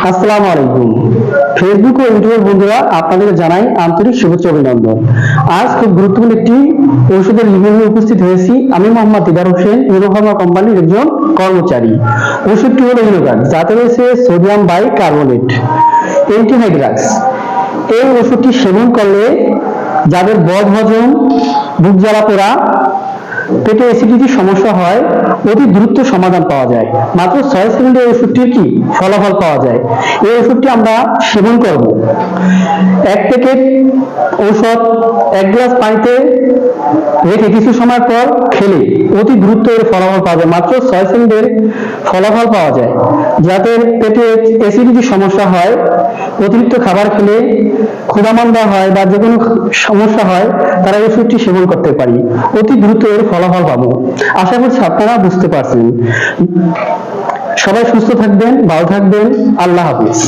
আসসালামু আলাইকুম। ফেসবুক ও ইউটিউবের বন্ধুরা আপনাদেরকে জানাই আন্তরিক শুভেচ্ছা অভিনন্দন। আজ খুব গুরুত্বপূর্ণ একটি ওষুধের রিভিউ নিয়ে উপস্থিত হয়েছি। আমি মোহাম্মদ দিদার হোসেন, ইউরোফার্মা কোম্পানির একজন কর্মচারী। ওষুধটি হলো ইনোগার্ড, যাতে রয়েছে সোডিয়াম বাইকার্বনেট অ্যান্টিহাইড্রাক্স। এই ওষুধটি সেবন করলে যাদের বদহজম, বুক জ্বালা পোড়া, পেটে অ্যাসিডিটির সমস্যা হয়, অতি দ্রুত সমাধান পাওয়া যায়। মাত্র 6 সেকেন্ডে এই ওষুধটির কি ফলাফল পাওয়া যায়। এই ওষুধটি আমরা সেবন করব। এক প্যাকেট ঔষধ 1 গ্লাস পানিতে রেখে কিছু সময় পর খেলে অতি দ্রুত এর ফলাফল পাওয়া যায়। মাত্র 6 সেকেন্ডের ফলাফল পাওয়া যায়। যাদের পেটে অ্যাসিডিটির সমস্যা হয়, অতিরিক্ত খাবার খেলে ক্ষুধামন্দা হয় বা যে কোনো সমস্যা হয়, তারা এই ওষুধটি সেবন করতে পারি। অতি দ্রুত এর ফলাফল পাবো। আশা করছি আপনারা বুঝতে পারছেন। সবাই সুস্থ থাকবেন, ভালো থাকবেন। আল্লাহ হাফিজ।